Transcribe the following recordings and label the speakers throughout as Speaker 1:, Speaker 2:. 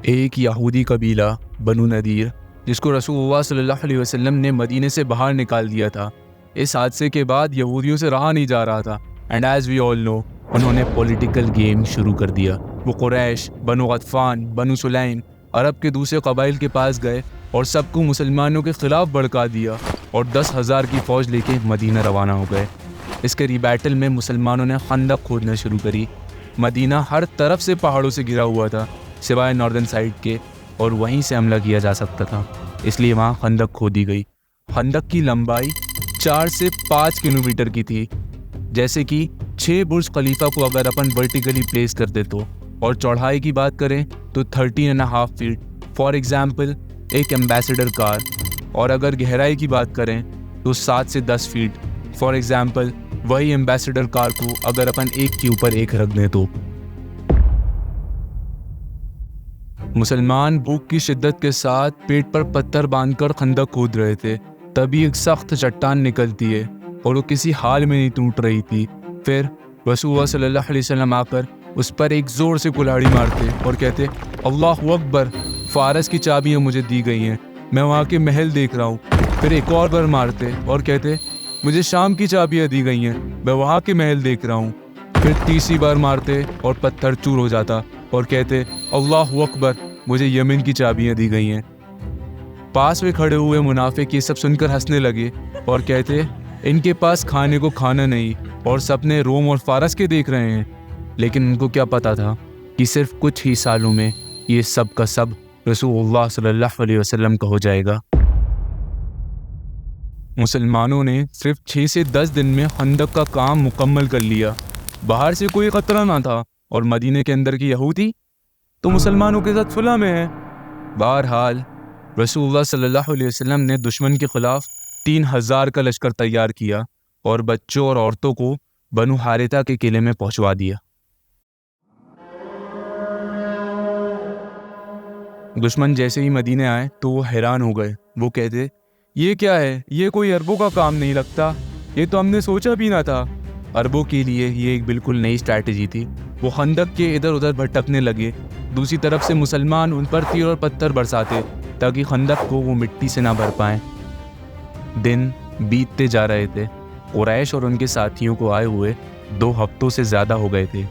Speaker 1: ایک یہودی قبیلہ بنو نذیر جس کو رسول اللہ صلی اللہ علیہ وسلم نے مدینے سے باہر نکال دیا تھا، اس حادثے کے بعد یہودیوں سے رہا نہیں جا رہا تھا اینڈ ایز وی آل نو انہوں نے پولیٹیکل گیم شروع کر دیا۔ وہ قریش، بنو غطفان، بنو سلیم، عرب کے دوسرے قبائل کے پاس گئے اور سب کو مسلمانوں کے خلاف بھڑکا دیا اور 10,000 کی فوج لے کے مدینہ روانہ ہو گئے۔ اس کے ریبیٹل میں مسلمانوں نے خندق کھودنا شروع کری۔ مدینہ ہر طرف سے پہاڑوں سے گھرا ہوا تھا سوائے ناردرن سائڈ کے، اور وہیں سے حملہ کیا جا سکتا تھا، اس لیے وہاں خندق کھودی گئی۔ خندق کی لمبائی 4 سے 5 کلومیٹر کی تھی، جیسے کہ 6 برج خلیفہ کو اگر اپن ورٹیکلی پلیس کر دے تو، اور چوڑائی کی بات کریں تو 13.5 فیٹ فار ایگزامپل ایک ایمبیسڈر کار، اور اگر گہرائی کی بات کریں تو 7 سے 10 فیٹ فار ایگزامپل وہی ایمبیسڈر کار کو اگر اپن ایک کے اوپر ایک رکھ دیں تو۔ مسلمان بھوک کی شدت کے ساتھ پیٹ پر پتھر باندھ کر خندق کھود رہے تھے، تبھی ایک سخت چٹان نکلتی ہے اور وہ کسی حال میں نہیں ٹوٹ رہی تھی۔ پھر رسول اللہ صلی اللہ علیہ وسلم آ کر اس پر ایک زور سے کلاڑی مارتے اور کہتے اللہ اکبر، فارس کی چابیاں مجھے دی گئی ہیں، میں وہاں کے محل دیکھ رہا ہوں۔ پھر ایک اور بار مارتے اور کہتے مجھے شام کی چابیاں دی گئی ہیں، میں وہاں کے محل دیکھ رہا ہوں۔ پھر تیسری بار مارتے اور پتھر چور ہو جاتا اور کہتے اللہ اکبر، مجھے یمن کی چابیاں دی گئی ہیں۔ پاس میں کھڑے ہوئے منافق یہ سب سن کر ہنسنے لگے اور کہتے ان کے پاس کھانے کو کھانا نہیں اور سپنے روم اور فارس کے دیکھ رہے ہیں۔ لیکن ان کو کیا پتا تھا کہ صرف کچھ ہی سالوں میں یہ سب کا سب رسول اللہ صلی اللہ علیہ وسلم کا ہو جائے گا۔ مسلمانوں نے صرف 6 سے 10 دن میں خندق کا کام مکمل کر لیا۔ باہر سے کوئی خطرہ نہ تھا اور مدینے کے اندر کی یہودی تو مسلمانوں کے ساتھ صلح میں ہے۔ بہرحال رسول اللہ صلی اللہ علیہ وسلم نے دشمن کے خلاف 3,000 کا لشکر تیار کیا اور بچوں اور عورتوں کو بنو حارثہ کے قلعے میں پہنچوا دیا۔ دشمن جیسے ہی مدینے آئے تو وہ حیران ہو گئے۔ وہ کہتے یہ کیا ہے، یہ کوئی عربوں کا کام نہیں لگتا، یہ تو ہم نے سوچا بھی نہ تھا۔ عربوں کے لیے یہ ایک بالکل نئی اسٹریٹجی تھی۔ وہ خندق کے ادھر ادھر بھٹکنے لگے، دوسری طرف سے مسلمان ان پر تیر اور پتھر برساتے تاکہ خندق کو وہ مٹی سے نہ بھر پائیں۔ دن بیتتے جا رہے تھے۔ قریش اور ان کے ساتھیوں کو آئے ہوئے 2 ہفتوں سے زیادہ ہو گئے تھے۔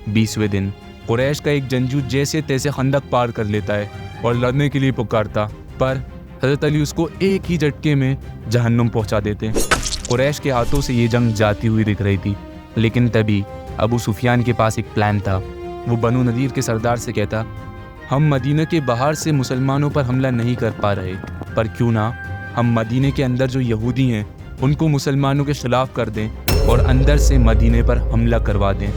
Speaker 1: 20ویں دن قریش کا ایک جنگجو جیسے تیسے خندق پار کر لیتا ہے اور لڑنے کے لیے پکارتا، پر حضرت علی اس کو ایک ہی جھٹکے میں جہنم پہنچا دیتے۔ قریش کے ہاتھوں سے یہ جنگ جاتی ہوئی دکھ رہی تھی، لیکن تبھی ابو سفیان کے پاس ایک پلان تھا۔ وہ بنو نذیر کے سردار سے کہتا ہم مدینہ کے باہر سے مسلمانوں پر حملہ نہیں کر پا رہے، پر کیوں نہ ہم مدینہ کے اندر جو یہودی ہیں ان کو مسلمانوں کے خلاف کر دیں اور اندر سے مدینہ پر حملہ کروا دیں۔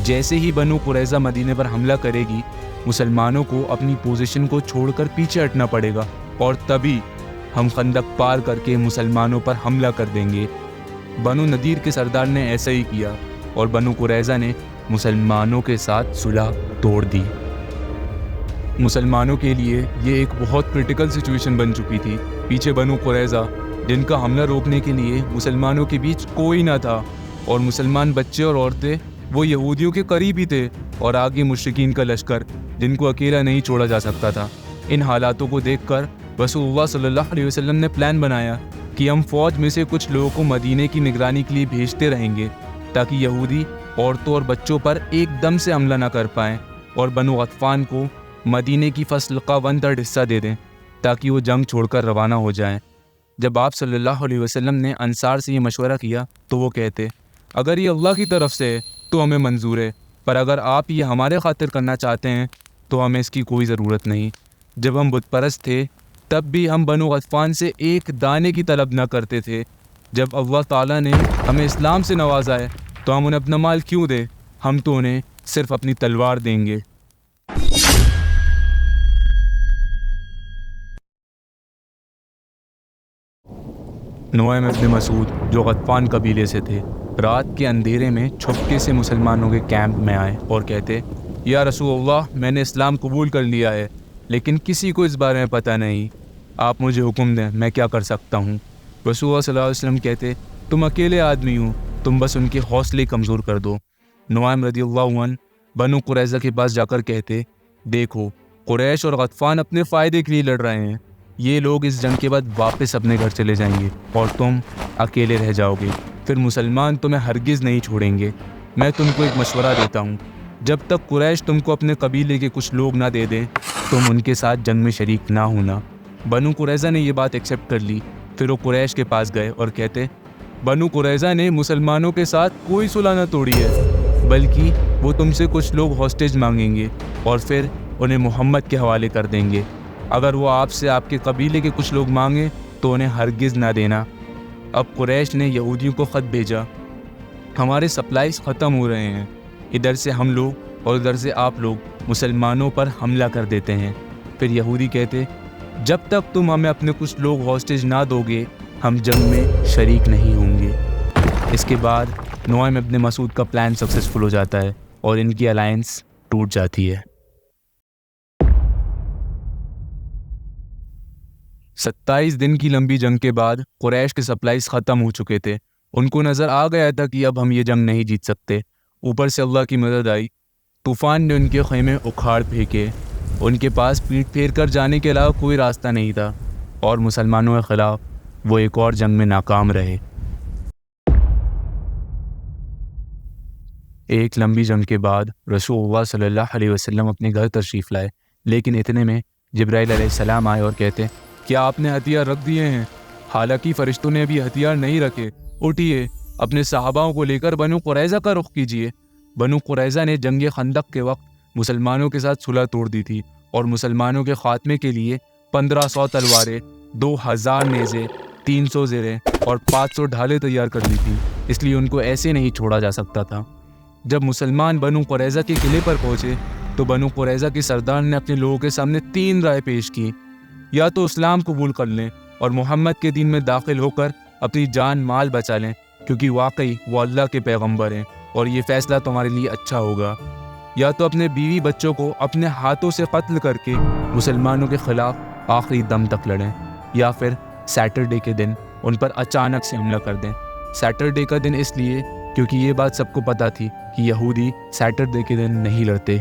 Speaker 1: جیسے ہی بنو قریظہ مدینہ پر حملہ کرے گی، مسلمانوں کو اپنی پوزیشن کو چھوڑ کر پیچھے ہٹنا پڑے گا، اور تبھی ہم خندق پار کر کے مسلمانوں پر حملہ کر دیں گے۔ بنو نذیر کے سردار نے ایسا ہی کیا اور بنو قریظہ نے مسلمانوں کے ساتھ صلح توڑ دی۔ مسلمانوں کے لیے یہ ایک بہت کرٹیکل سچویشن بن چکی تھی۔ پیچھے بنو قریظہ جن کا حملہ روکنے کے لیے مسلمانوں کے بیچ کوئی نہ تھا، اور مسلمان بچے اور عورتیں وہ یہودیوں کے قریب ہی تھے، اور آگے مشرکین کا لشکر جن کو اکیلا نہیں چھوڑا جا سکتا تھا۔ ان حالاتوں کو دیکھ کر رسول اللہ صلی اللہ علیہ وسلم نے پلان بنایا کہ ہم فوج میں سے کچھ لوگوں کو مدینے کی نگرانی کے لیے بھیجتے رہیں گے تاکہ یہودی عورتوں اور بچوں پر ایک دم سے حملہ نہ کر پائیں، اور بنو غطفان کو مدینے کی فصل کا 1/3 حصہ دے دیں تاکہ وہ جنگ چھوڑ کر روانہ ہو جائیں۔ جب آپ صلی اللہ علیہ وسلم نے انصار سے یہ مشورہ کیا تو وہ کہتے اگر یہ اللہ کی طرف سے ہے تو ہمیں منظور ہے، پر اگر آپ یہ ہمارے خاطر کرنا چاہتے ہیں تو ہمیں اس کی کوئی ضرورت نہیں۔ جب ہم بت پرست تھے تب بھی ہم بنو غطفان سے ایک دانے کی طلب نہ کرتے تھے۔ جب اللہ تعالیٰ نے ہمیں اسلام سے نوازا ہے تو ہم انہیں اپنا مال کیوں دیں، ہم تو انہیں صرف اپنی تلوار دیں گے۔ نعیم ابن مسعود جو غطفان قبیلے سے تھے، رات کے اندھیرے میں چھپکے سے مسلمانوں کے کیمپ میں آئے اور کہتے یا رسول اللہ، میں نے اسلام قبول کر لیا ہے، لیکن کسی کو اس بارے میں پتہ نہیں، آپ مجھے حکم دیں میں کیا کر سکتا ہوں۔ رسول اللہ صلی اللہ علیہ وسلم کہتے تم اکیلے آدمی ہو، تم بس ان کے حوصلے کمزور کر دو۔ نعیم رضی اللہ عنہ بنو قریظہ کے پاس جا کر کہتے دیکھو قریش اور غطفان اپنے فائدے کے لیے لڑ رہے ہیں. یہ لوگ اس جنگ کے بعد واپس اپنے گھر چلے جائیں گے اور تم اکیلے رہ جاؤ گے. پھر مسلمان تمہیں ہرگز نہیں چھوڑیں گے. میں تم کو ایک مشورہ دیتا ہوں، جب تک قریش تم کو اپنے قبیلے کے کچھ لوگ نہ دے دیں تم ان کے ساتھ جنگ میں شریک نہ ہونا. بنو قریظہ نے یہ بات ایکسیپٹ کر لی. پھر وہ قریش کے پاس گئے اور کہتے، بنو قریظہ نے مسلمانوں کے ساتھ کوئی صلح نہ توڑی ہے، بلکہ وہ تم سے کچھ لوگ ہاسٹیج مانگیں گے اور پھر انہیں محمد کے حوالے کر دیں گے. اگر وہ آپ سے آپ کے قبیلے کے کچھ لوگ مانگیں تو انہیں ہرگز نہ دینا. اب قریش نے یہودیوں کو خط بھیجا، ہمارے سپلائز ختم ہو رہے ہیں، ادھر سے ہم لوگ اور ادھر سے آپ لوگ مسلمانوں پر حملہ کر دیتے ہیں. پھر یہودی کہتے، جب تک تم ہمیں اپنے کچھ لوگ ہاسٹیج نہ دو گے ہم جنگ میں شریک نہیں ہوں گے. اس کے بعد نعیم ابن مسعود کا پلان سکسیسفل ہو جاتا ہے اور ان کی الائنس ٹوٹ جاتی ہے. 27 دن کی لمبی جنگ کے بعد قریش کے سپلائز ختم ہو چکے تھے. ان کو نظر آ گیا تھا کہ اب ہم یہ جنگ نہیں جیت سکتے. اوپر سے اللہ کی مدد آئی. طوفان نے ان کے خیمے اکھاڑ پھینکے. ان کے پاس پیٹ پھیر کر جانے کے علاوہ کوئی راستہ نہیں تھا اور مسلمانوں کے خلاف وہ ایک اور جنگ میں ناکام رہے. ایک لمبی جنگ کے بعد رسول اللہ صلی اللہ علیہ وسلم اپنے گھر تشریف لائے، لیکن اتنے میں جبرائیل علیہ السلام آئے اور کہتے، کیا آپ نے ہتھیار رکھ دیے ہیں؟ حالانکہ فرشتوں نے ابھی ہتھیار نہیں رکھے. اٹھیے، اپنے صحاباؤں کو لے کر بنو قریظہ کا رخ کیجیے. بنو قریظہ نے جنگ خندق کے وقت مسلمانوں کے ساتھ صلح توڑ دی تھی اور مسلمانوں کے خاتمے کے لیے 1500 تلواریں، 2000 نیزے، 300 زریں اور 500 ڈھالیں تیار کر لی تھی. اس لیے ان کو ایسے نہیں چھوڑا جا سکتا تھا. جب مسلمان بنو قریظہ کے قلعے پر پہنچے تو بنو قریظہ کے سردار نے اپنے لوگوں کے سامنے 3 رائے پیش کی. یا تو اسلام قبول کر لیں اور محمد کے دین میں داخل ہو کر اپنی جان مال بچا لیں، کیونکہ واقعی وہ اللہ کے پیغمبر ہیں اور یہ فیصلہ تمہارے لیے اچھا ہوگا. یا تو اپنے بیوی بچوں کو اپنے ہاتھوں سے قتل کر کے مسلمانوں کے خلاف آخری دم تک لڑیں، یا پھر سیٹرڈے کے دن ان پر اچانک سے حملہ کر دیں. سیٹرڈے کا دن اس لیے کیونکہ یہ بات سب کو پتہ تھی کہ یہودی سیٹرڈے کے دن نہیں لڑتے.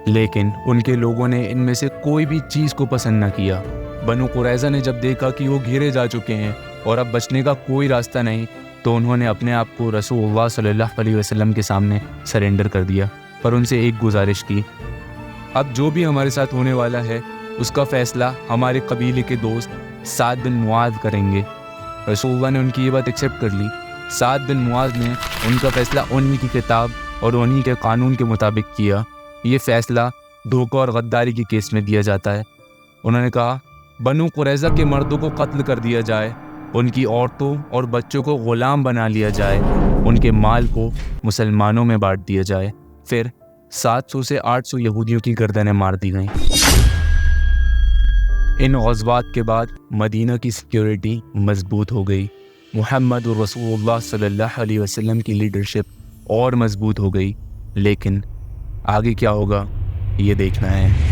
Speaker 1: لیکن ان کے لوگوں نے ان میں سے کوئی بھی چیز کو پسند نہ کیا. بنو قریظہ نے جب دیکھا کہ وہ گھیرے جا چکے ہیں اور اب بچنے کا کوئی راستہ نہیں تو انہوں نے اپنے آپ کو رسول اللہ صلی اللہ علیہ وسلم کے سامنے سرنڈر کر دیا. پر ان سے ایک گزارش کی، اب جو بھی ہمارے ساتھ ہونے والا ہے اس کا فیصلہ ہمارے قبیلے کے دوست سعد بن معاذ کریں گے. رسول اللہ نے ان کی یہ بات ایکسیپٹ کر لی. سعد بن معاذ نے ان کا فیصلہ انہی کی کتاب اور انہی کے قانون کے مطابق کیا. یہ فیصلہ دھوکہ اور غداری کے کیس میں دیا جاتا ہے. انہوں نے کہا، بنو قریظہ کے مردوں کو قتل کر دیا جائے، ان کی عورتوں اور بچوں کو غلام بنا لیا جائے، ان کے مال کو مسلمانوں میں بانٹ دیا جائے. پھر 700 سے 800 یہودیوں کی گردنیں مار دی گئیں. ان غزوات کے بعد مدینہ کی سیکیورٹی مضبوط ہو گئی. محمد رسول اللہ صلی اللہ علیہ وسلم کی لیڈرشپ اور مضبوط ہو گئی. لیکن آگے کیا ہوگا یہ دیکھنا ہے.